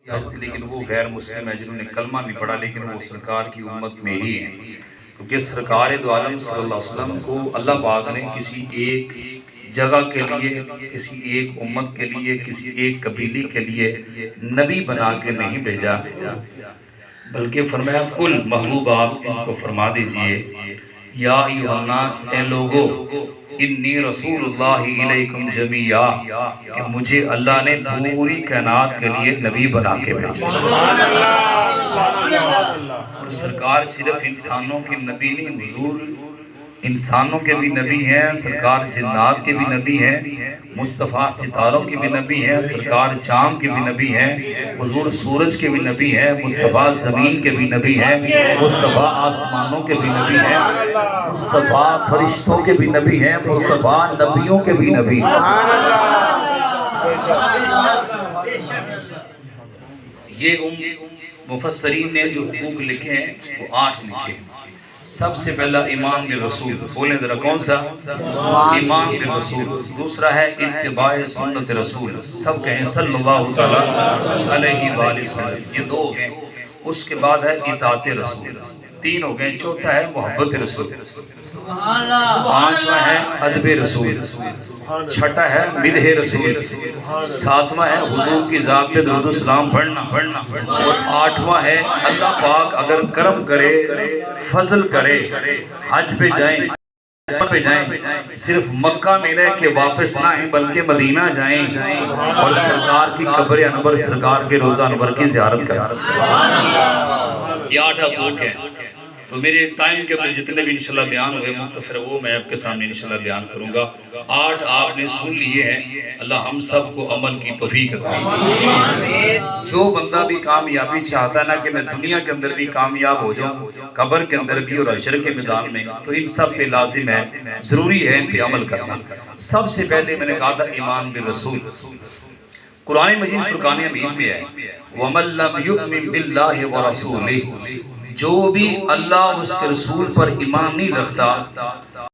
لیکن وہ غیر مسلم ہے جنہوں نے کلمہ نہیں پڑھا لیکن وہ سرکار کی امت میں ہی ہیں، کیونکہ سرکار دو عالم صلی اللہ علیہ وسلم کو اللہ پاک نے کسی ایک جگہ کے لیے، کسی ایک امت کے لیے، کسی ایک قبیلے کے لیے نبی بنا کے نہیں بھیجا، بلکہ فرمایا کل محبوب آپ ان کو فرما دیجئے یا ایھا الناس، اے لوگو انی رسول اللہ علیکم جمیعا، کہ مجھے اللہ نے پوری کائنات کے لیے نبی بنا کے بھیجا۔ اور سرکار صرف انسانوں کے نبی نہیں، حضور انسانوں کے بھی نبی ہیں، سرکار جنات کے بھی نبی ہیں، مصطفیٰ ستاروں کے بھی نبی ہیں، سرکار چاند کے بھی نبی ہیں، حضور سورج کے بھی نبی ہیں، مصطفیٰ زمین کے بھی نبی ہیں، مصطفیٰ آسمانوں کے بھی نبی ہیں، مصطفیٰ فرشتوں کے بھی نبی ہیں، مصطفیٰ نبیوں کے بھی نبی ہیں۔ یہ مفسرین نے جو حقوق لکھے ہیں وہ 8 لکھے ہیں۔ سب سے پہلا ایمان بالرسول، بولیں ذرا کون سا؟ ایمان بالرسول۔ دوسرا ہے اتباع سنت رسول، سب کہیں صلی اللہ علیہ وآلہ وسلم، یہ 2 ہو گئے۔ اس کے بعد ہے اطاعت رسول، 3 ہو گئے۔ چوتھا ہے محبت رسول، 5واں ہے ادب رسول، 6واں ہے مدح رسول، 7واں ہے حضور کی ذات پہ درود و سلام پڑھنا، اور 8واں ہے اللہ پاک اگر کرم کرے، فضل کرے، حج پہ جائیں، صرف مکہ میں رہ کے واپس نہ آئیں بلکہ مدینہ جائیں اور سرکار کی قبر انور، سرکار کے روضہ انور کی زیارت کریں۔ یہ 8 حقوق ہیں۔ تو میرے ٹائم کے اندر جتنے بھی انشاءاللہ بیان ہوئے مختصر وہ میں آپ کے سامنے انشاءاللہ بیان کروں گا۔ 8 آپ نے سن لیے ہیں، اللہ ہم سب کو عمل کی توفیق عطا فرمائے۔ جو بندہ بھی کامیابی چاہتا ہے نا کہ میں دنیا کے اندر بھی کامیاب ہو جاؤں، قبر کے اندر بھی اور حشر کے میدان میں، تو ان سب پہ لازم ہے، ضروری ہے ان پہ عمل کرنا۔ سب سے پہلے میں نے کہا تھا ایمان بالرسول۔ قرآن مجید فرقان حمید میں ہے وَمَن لَّمْ يُؤْمِن بِاللَّهِ وَرَسُولِهِ، جو بھی اللہ اور اس کے رسول پر ایمان نہیں رکھتا